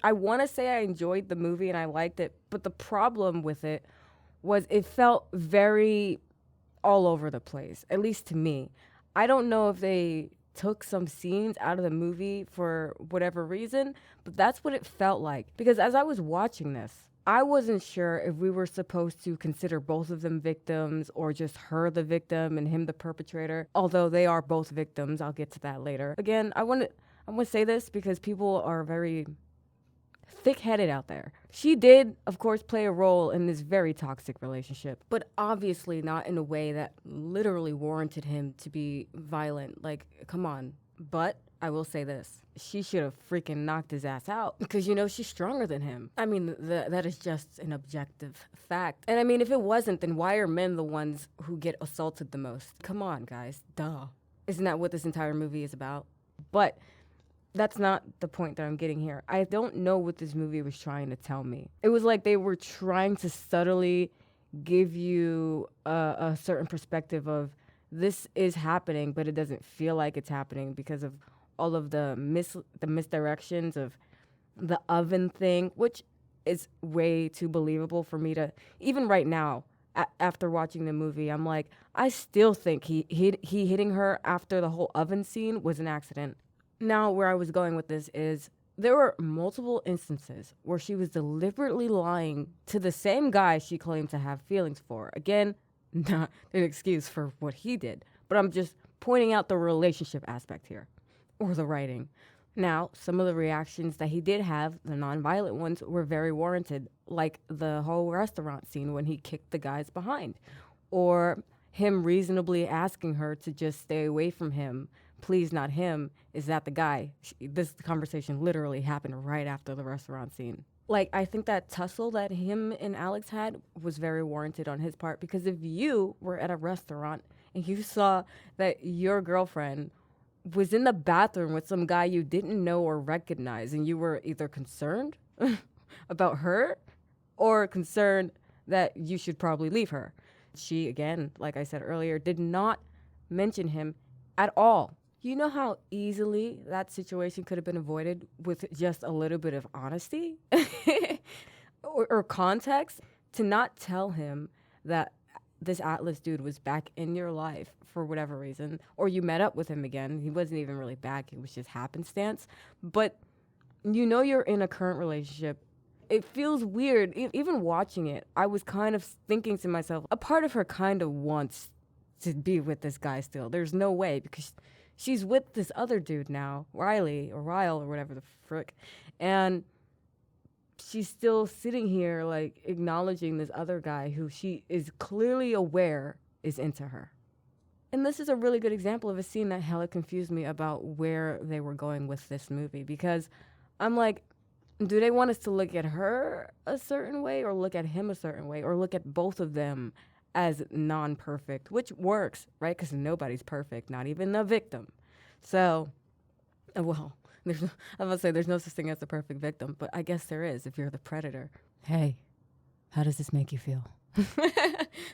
I want to say I enjoyed the movie and I liked it, but the problem with it was it felt very all over the place, at least to me. I don't know if they took some scenes out of the movie for whatever reason, but that's what it felt like. Because as I was watching this, I wasn't sure if we were supposed to consider both of them victims or just her the victim and him the perpetrator, although they are both victims. I'll get to that later. Again, I want to say this because people are very thick-headed out there. She did, of course, play a role in this very toxic relationship, but obviously not in a way that literally warranted him to be violent. Like, come on. But I will say this. She should have freaking knocked his ass out because, she's stronger than him. I mean, that is just an objective fact. And I mean, if it wasn't, then why are men the ones who get assaulted the most? Come on, guys. Duh. Isn't that what this entire movie is about? But that's not the point that I'm getting here. I don't know what this movie was trying to tell me. It was like they were trying to subtly give you a certain perspective of this is happening, but it doesn't feel like it's happening because of all of the misdirections of the oven thing, which is way too believable for me to, even right now, after watching the movie, I'm like, I still think he hitting her after the whole oven scene was an accident. Now, where I was going with this is there were multiple instances where she was deliberately lying to the same guy she claimed to have feelings for. Again, not an excuse for what he did, but I'm just pointing out the relationship aspect here, or the writing. Now, some of the reactions that he did have, the nonviolent ones, were very warranted, like the whole restaurant scene when he kicked the guys behind, or him reasonably asking her to just stay away from him. Please, not him. Is that the guy? This conversation literally happened right after the restaurant scene. Like, I think that tussle that him and Alex had was very warranted on his part, because if you were at a restaurant and you saw that your girlfriend was in the bathroom with some guy you didn't know or recognize, and you were either concerned about her or concerned that you should probably leave her. She, again, like I said earlier, did not mention him at all. You know how easily that situation could have been avoided with just a little bit of honesty or context? To not tell him that this Atlas dude was back in your life for whatever reason, or you met up with him again. He wasn't even really back. It was just happenstance. But you're in a current relationship. It feels weird. Even watching it, I was kind of thinking to myself, a part of her kind of wants to be with this guy still. There's no way, because she's with this other dude now, Ryle or whatever the frick. And she's still sitting here, like, acknowledging this other guy who she is clearly aware is into her. And this is a really good example of a scene that hella confused me about where they were going with this movie. Because I'm like, do they want us to look at her a certain way, or look at him a certain way, or look at both of them as non-perfect, which works, right? Because nobody's perfect, not even the victim. So, well, I'm going to say there's no such thing as a perfect victim, but I guess there is if you're the predator. Hey, how does this make you feel?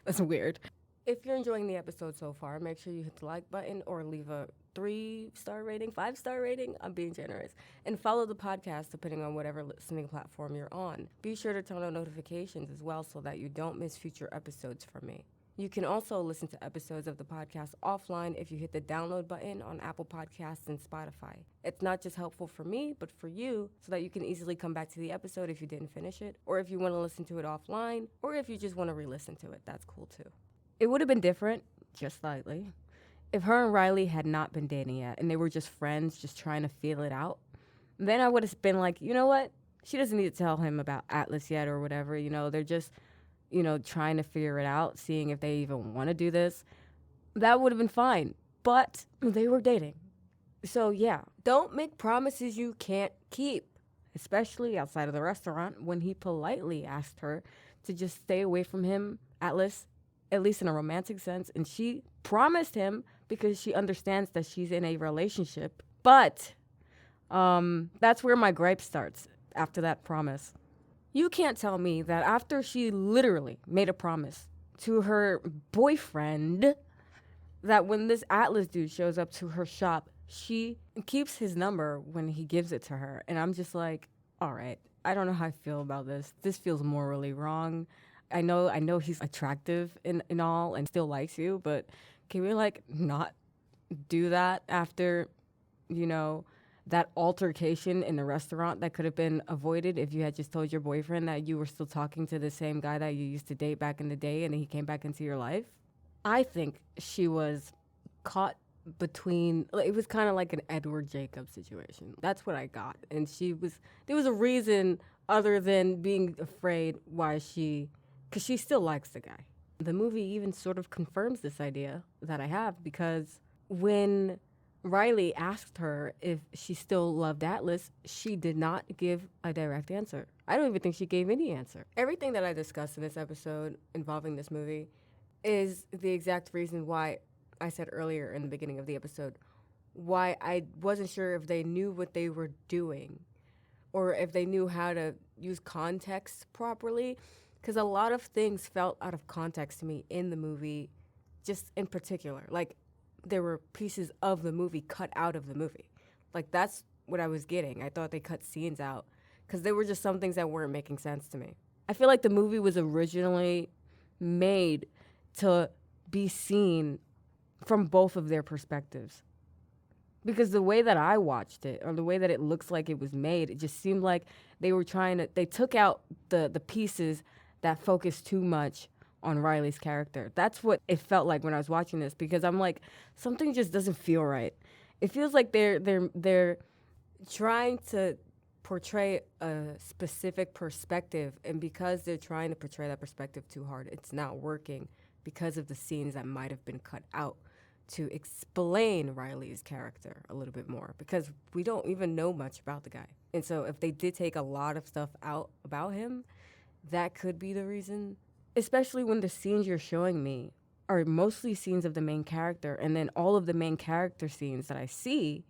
That's weird. If you're enjoying the episode so far, make sure you hit the like button or leave a 3-star rating, 5-star rating. I'm being generous. And follow the podcast depending on whatever listening platform you're on. Be sure to turn on notifications as well so that you don't miss future episodes from me. You can also listen to episodes of the podcast offline if you hit the download button on Apple Podcasts and Spotify. It's not just helpful for me, but for you, so that you can easily come back to the episode if you didn't finish it, or if you want to listen to it offline, or if you just want to re-listen to it. That's cool too. It would have been different, just slightly, if her and Riley had not been dating yet and they were just friends, just trying to feel it out. Then I would have been like, you know what? She doesn't need to tell him about Atlas yet or whatever. They're just, trying to figure it out, seeing if they even want to do this. That would have been fine. But they were dating. So, yeah, don't make promises you can't keep, especially outside of the restaurant when he politely asked her to just stay away from him, Atlas, at least in a romantic sense, and she promised him because she understands that she's in a relationship. But that's where my gripe starts after that promise. You can't tell me that after she literally made a promise to her boyfriend that when this Atlas dude shows up to her shop, she keeps his number when he gives it to her. And I'm just like, All right. I don't know how I feel about this. This feels morally wrong. I know he's attractive in all and still likes you, but can we like not do that after, you know, that altercation in the restaurant that could have been avoided if you had just told your boyfriend that you were still talking to the same guy that you used to date back in the day and then he came back into your life? I think she was caught between, like, it was kind of like an Edward Jacob situation. That's what I got. And there was a reason other than being afraid why because she still likes the guy. The movie even sort of confirms this idea that I have because when Riley asked her if she still loved Atlas, she did not give a direct answer. I don't even think she gave any answer. Everything that I discussed in this episode involving this movie is the exact reason why I said earlier in the beginning of the episode why I wasn't sure if they knew what they were doing or if they knew how to use context properly, because a lot of things felt out of context to me in the movie, just in particular. Like, there were pieces of the movie cut out of the movie. Like, that's what I was getting. I thought they cut scenes out because there were just some things that weren't making sense to me. I feel like the movie was originally made to be seen from both of their perspectives. Because the way that I watched it, or the way that it looks like it was made, it just seemed like they took out the pieces that focused too much on Riley's character. That's what it felt like when I was watching this, because I'm like, something just doesn't feel right. It feels like they're trying to portray a specific perspective, and because they're trying to portray that perspective too hard, it's not working because of the scenes that might have been cut out to explain Riley's character a little bit more, because we don't even know much about the guy. And so if they did take a lot of stuff out about him, that could be the reason, especially when the scenes you're showing me are mostly scenes of the main character, and then all of the main character scenes that I see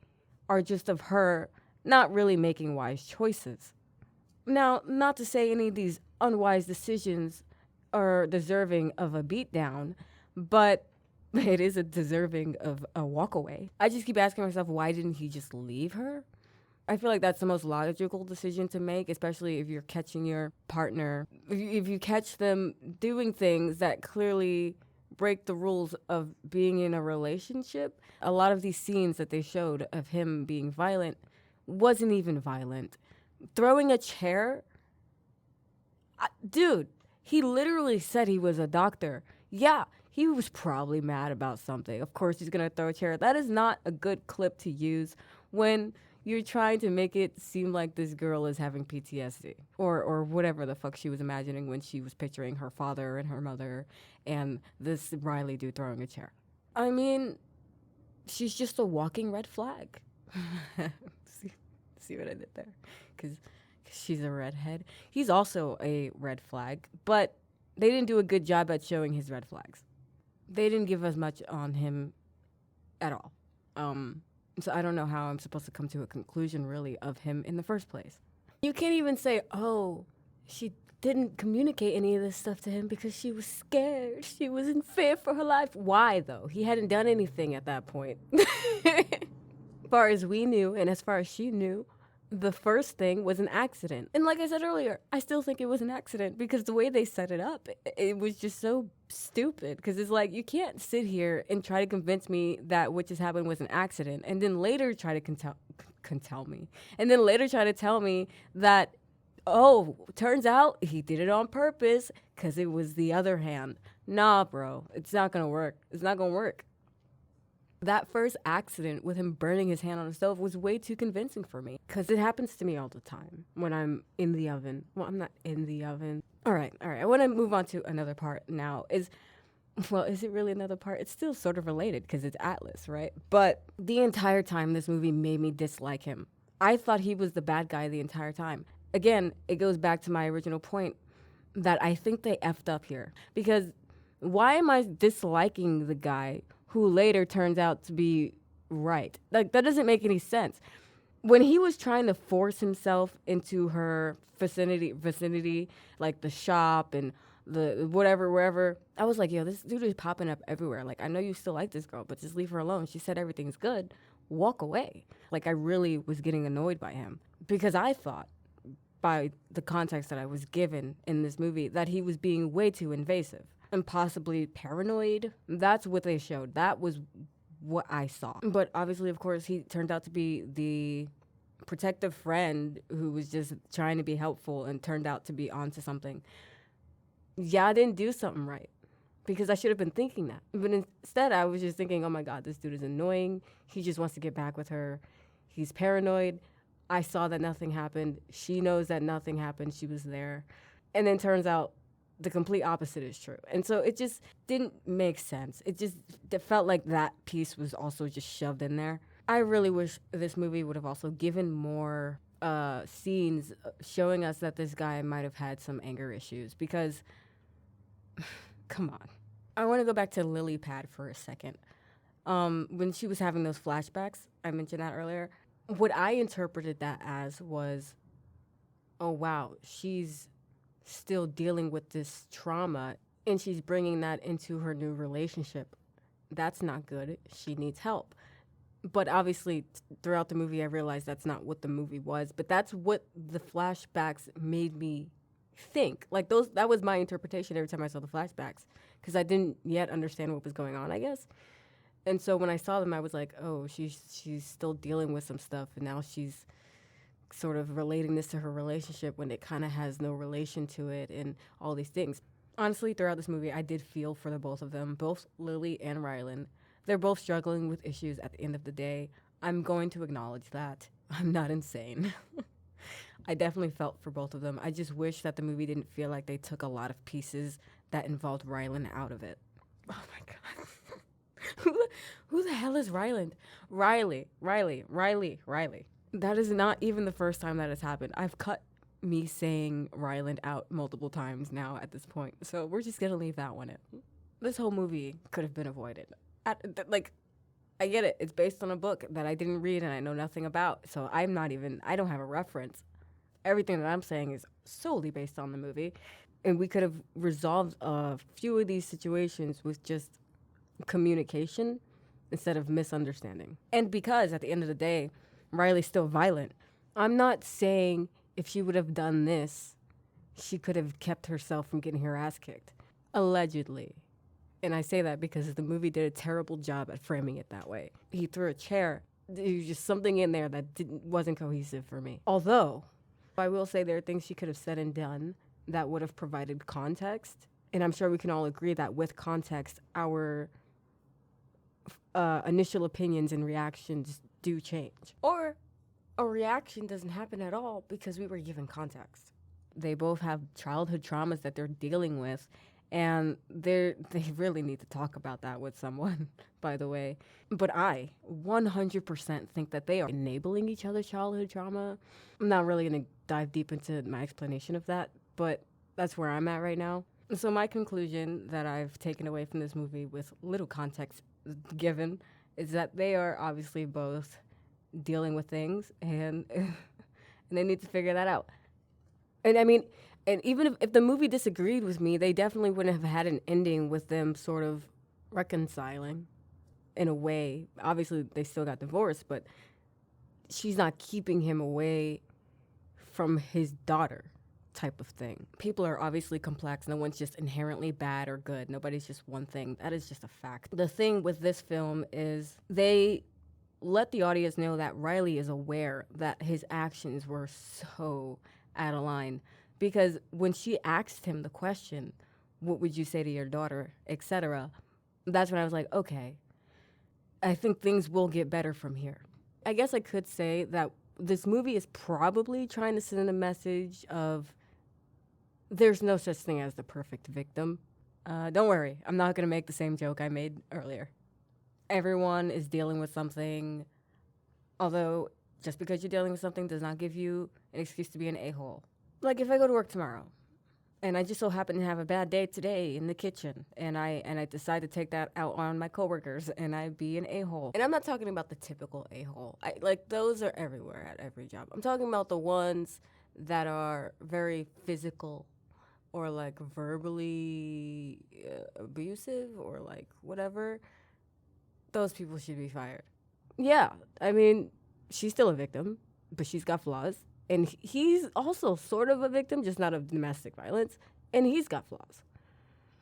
are just of her not really making wise choices. Now, not to say any of these unwise decisions are deserving of a beatdown, but it is a deserving of a walk away. I just keep asking myself, why didn't he just leave her? I feel like that's the most logical decision to make, especially if you're catching your partner. If you catch them doing things that clearly break the rules of being in a relationship. A lot of these scenes that they showed of him being violent wasn't even violent. Throwing a chair? Dude, he literally said he was a doctor. Yeah, he was probably mad about something. Of course he's going to throw a chair. That is not a good clip to use when you're trying to make it seem like this girl is having PTSD or whatever the fuck she was imagining when she was picturing her father and her mother and this Riley dude throwing a chair. I mean, she's just a walking red flag. See what I did there? Because she's a redhead. He's also a red flag, but they didn't do a good job at showing his red flags. They didn't give us much on him at all. So I don't know how I'm supposed to come to a conclusion, really, of him in the first place. You can't even say, oh, she didn't communicate any of this stuff to him because she was scared. She was in fear for her life. Why, though? He hadn't done anything at that point. As far as we knew, and as far as she knew, the first thing was an accident. And like I said earlier, I still think it was an accident because the way they set it up, it was just so stupid. Because it's like, you can't sit here and try to convince me that what just happened was an accident and then later try to tell me. And then later try to tell me that, oh, turns out he did it on purpose because it was the other hand. Nah, bro, it's not going to work. It's not going to work. That first accident with him burning his hand on the stove was way too convincing for me because it happens to me all the time when I'm in the oven. Well, I'm not in the oven. All right. I want to move on to another part now. Is it really another part? It's still sort of related because it's Atlas, right? But the entire time this movie made me dislike him. I thought he was the bad guy the entire time. Again, it goes back to my original point that I think they effed up here because why am I disliking the guy who later turns out to be right? Like, that doesn't make any sense. When he was trying to force himself into her vicinity, like the shop and the whatever, wherever, I was like, yo, this dude is popping up everywhere. Like, I know you still like this girl, but just leave her alone. She said everything's good. Walk away. Like, I really was getting annoyed by him because I thought, by the context that I was given in this movie, that he was being way too invasive and possibly paranoid. That's what they showed. That was what I saw. But obviously, of course, he turned out to be the protective friend who was just trying to be helpful and turned out to be onto something. Yeah, I didn't do something right because I should have been thinking that. But instead, I was just thinking, oh my God, this dude is annoying. He just wants to get back with her. He's paranoid. I saw that nothing happened. She knows that nothing happened. She was there. And then turns out the complete opposite is true. And so it just didn't make sense. It felt like that piece was also just shoved in there. I really wish this movie would have also given more scenes showing us that this guy might have had some anger issues because, come on. I want to go back to Lily Pad for a second. When she was having those flashbacks, I mentioned that earlier. What I interpreted that as was, oh, wow, she's still dealing with this trauma and she's bringing that into her new relationship. That's not good. She needs help. But obviously, throughout the movie, I realized that's not what the movie was. But that's what the flashbacks made me think. Like, that was my interpretation every time I saw the flashbacks because I didn't yet understand what was going on, I guess. And so when I saw them, I was like, oh, she's still dealing with some stuff, and now she's sort of relating this to her relationship when it kind of has no relation to it and all these things. Honestly, throughout this movie, I did feel for the both of them, both Lily and Ryle. They're both struggling with issues at the end of the day. I'm going to acknowledge that. I'm not insane. I definitely felt for both of them. I just wish that the movie didn't feel like they took a lot of pieces that involved Ryle out of it. Oh my God. Who the hell is Ryle? Riley. That is not even the first time that has happened. I've cut me saying Ryle out multiple times now at this point. So we're just going to leave that one in. This whole movie could have been avoided. I get it. It's based on a book that I didn't read and I know nothing about. So I don't have a reference. Everything that I'm saying is solely based on the movie. And we could have resolved a few of these situations with just communication instead of misunderstanding. And because at the end of the day, Riley's still violent. I'm not saying if she would have done this, she could have kept herself from getting her ass kicked. Allegedly. And I say that because the movie did a terrible job at framing it that way. He threw a chair. There was just something in there that wasn't cohesive for me. Although, I will say there are things she could have said and done that would have provided context. And I'm sure we can all agree that with context, our initial opinions and reactions do change. Or a reaction doesn't happen at all because we were given context. They both have childhood traumas that they're dealing with, and they really need to talk about that with someone, by the way. But I 100% think that they are enabling each other's childhood trauma. I'm not really going to dive deep into my explanation of that, but that's where I'm at right now. So my conclusion that I've taken away from this movie with little context given is that they are obviously both dealing with things and and they need to figure that out. And I mean, and even if the movie disagreed with me, they definitely wouldn't have had an ending with them sort of reconciling in a way. Obviously, they still got divorced, but she's not keeping him away from his daughter type of thing. People are obviously complex. No one's just inherently bad or good. Nobody's just one thing. That is just a fact. The thing with this film is they let the audience know that Riley is aware that his actions were so out of line. Because when she asked him the question, what would you say to your daughter, etc., that's when I was like, okay, I think things will get better from here. I guess I could say that this movie is probably trying to send a message of there's no such thing as the perfect victim. Don't worry, I'm not going to make the same joke I made earlier. Everyone is dealing with something, although just because you're dealing with something does not give you an excuse to be an a-hole. Like if I go to work tomorrow and I just so happen to have a bad day today in the kitchen and I decide to take that out on my coworkers and I be an a-hole. And I'm not talking about the typical a-hole. Like those are everywhere at every job. I'm talking about the ones that are very physical or like verbally abusive or like whatever. Those people should be fired. Yeah, I mean, she's still a victim, but she's got flaws. And he's also sort of a victim, just not of domestic violence. And he's got flaws.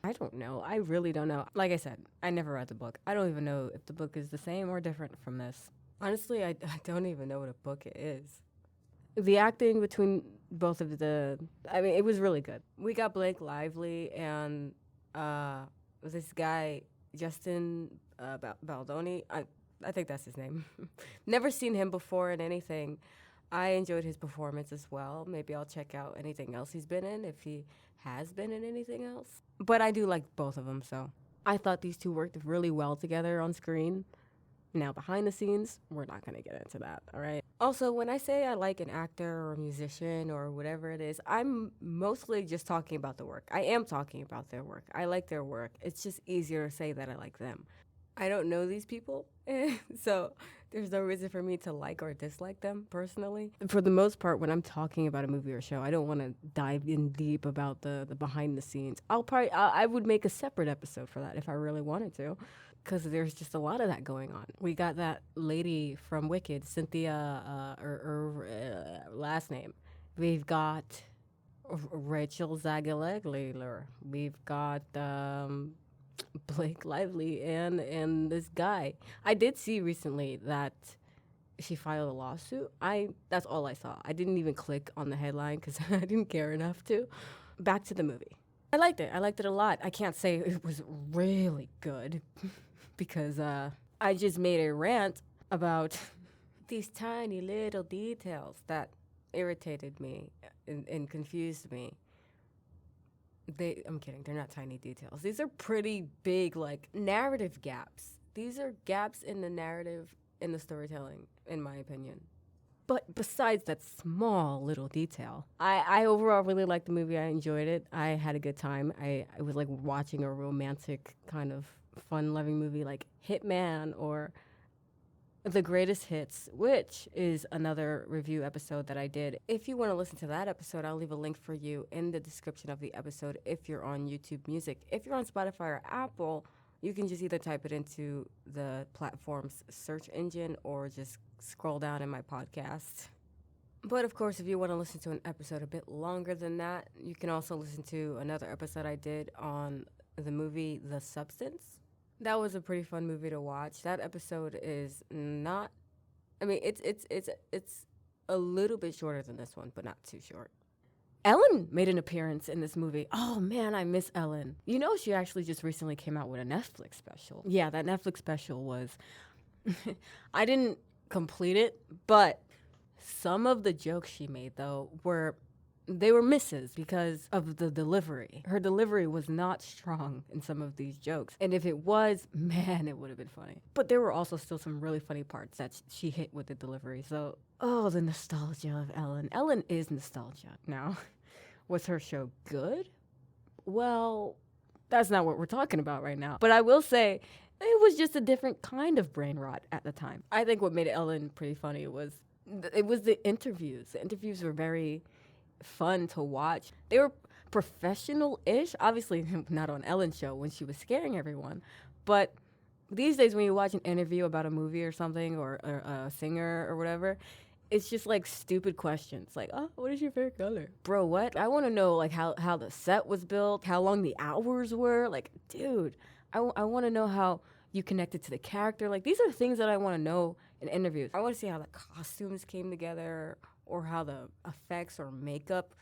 I don't know. I really don't know. Like I said, I never read the book. I don't even know if the book is the same or different from this. Honestly, I don't even know what a book is. The acting between both of it was really good. We got Blake Lively and this guy, Justin Baldoni. I think that's his name. Never seen him before in anything. I enjoyed his performance as well. Maybe I'll check out anything else he's been in if he has been in anything else. But I do like both of them, so I thought these two worked really well together on screen. Now, behind the scenes, we're not going to get into that, all right? Also, when I say I like an actor or a musician or whatever it is, I'm mostly just talking about the work. I am talking about their work. I like their work. It's just easier to say that I like them. I don't know these people, so there's no reason for me to like or dislike them personally. For the most part, when I'm talking about a movie or show, I don't want to dive in deep about the behind the scenes. I would make a separate episode for that if I really wanted to, because there's just a lot of that going on. We got that lady from Wicked, Cynthia, last name. We've got Rachel Zagalagler. We've got Blake Lively and this guy. I did see recently that she filed a lawsuit. That's all I saw. I didn't even click on the headline because I didn't care enough to. Back to the movie. I liked it. I liked it a lot. I can't say it was really good because I just made a rant about these tiny little details that irritated me and confused me. I'm kidding. They're not tiny details. These are pretty big, like, narrative gaps. These are gaps in the narrative, in the storytelling, in my opinion. But besides that small little detail, I overall really liked the movie. I enjoyed it. I had a good time. I was like watching a romantic kind of fun-loving movie like Hitman or The Greatest Hits, which is another review episode that I did. If you want to listen to that episode, I'll leave a link for you in the description of the episode if you're on YouTube Music. If you're on Spotify or Apple, you can just either type it into the platform's search engine or just scroll down in my podcast. But of course, if you want to listen to an episode a bit longer than that, you can also listen to another episode I did on the movie The Substance. That was a pretty fun movie to watch. That episode is not, I mean, it's a little bit shorter than this one, but not too short. Ellen made an appearance in this movie. Oh man, I miss Ellen. You know, she actually just recently came out with a Netflix special. Yeah, that Netflix special was, I didn't complete it, but some of the jokes she made though were misses because of the delivery. Her delivery was not strong in some of these jokes. And if it was, man, it would have been funny. But there were also still some really funny parts that she hit with the delivery. So, the nostalgia of Ellen. Ellen is nostalgia. Now, was her show good? Well, that's not what we're talking about right now. But I will say, it was just a different kind of brain rot at the time. I think what made Ellen pretty funny was the interviews. The interviews were very fun to watch. They were professional-ish. Obviously, not on Ellen's show when she was scaring everyone. But these days, when you watch an interview about a movie or something, or a singer or whatever, it's just like stupid questions. Like, what is your favorite color? Bro, what? I want to know like how the set was built, how long the hours were. Like, dude, I want to know how you connected to the character. Like, these are things that I want to know in interviews. I want to see how the costumes came together, or how the effects or makeup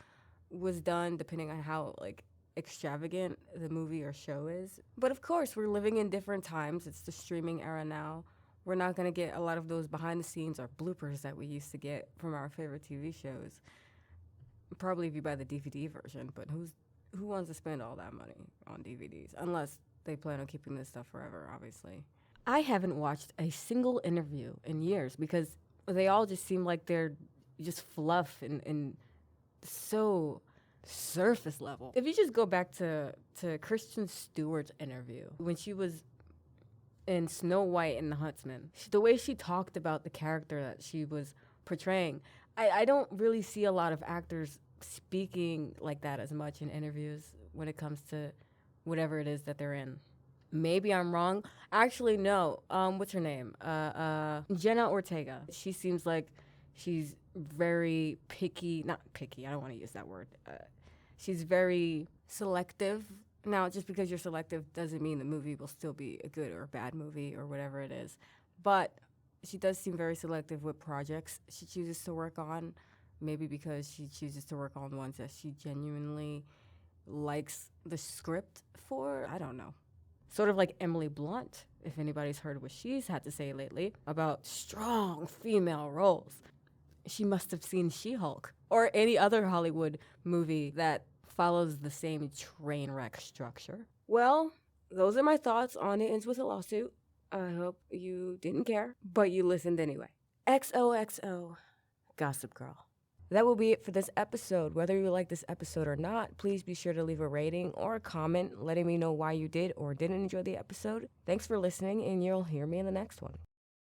was done, depending on how like extravagant the movie or show is. But of course, we're living in different times. It's the streaming era now. We're not gonna get a lot of those behind the scenes or bloopers that we used to get from our favorite TV shows. Probably if you buy the DVD version, but who wants to spend all that money on DVDs? Unless they plan on keeping this stuff forever, obviously. I haven't watched a single interview in years because they all just seem like they're just fluff and so surface level. If you just go back to Kristen Stewart's interview when she was in Snow White and the Huntsman, the way she talked about the character that she was portraying, I don't really see a lot of actors speaking like that as much in interviews when it comes to whatever it is that they're in. Maybe I'm wrong. Actually, no. What's her name? Jenna Ortega. She seems like she's very picky, not picky, I don't want to use that word. She's very selective. Now, just because you're selective doesn't mean the movie will still be a good or a bad movie or whatever it is. But she does seem very selective with projects she chooses to work on, maybe because she chooses to work on ones that she genuinely likes the script for. I don't know. Sort of like Emily Blunt, if anybody's heard what she's had to say lately about strong female roles. She must have seen She-Hulk or any other Hollywood movie that follows the same train wreck structure. Well, those are my thoughts on It Ends With a Lawsuit. I hope you didn't care, but you listened anyway. XOXO, Gossip Girl. That will be it for this episode. Whether you like this episode or not, please be sure to leave a rating or a comment letting me know why you did or didn't enjoy the episode. Thanks for listening, and you'll hear me in the next one.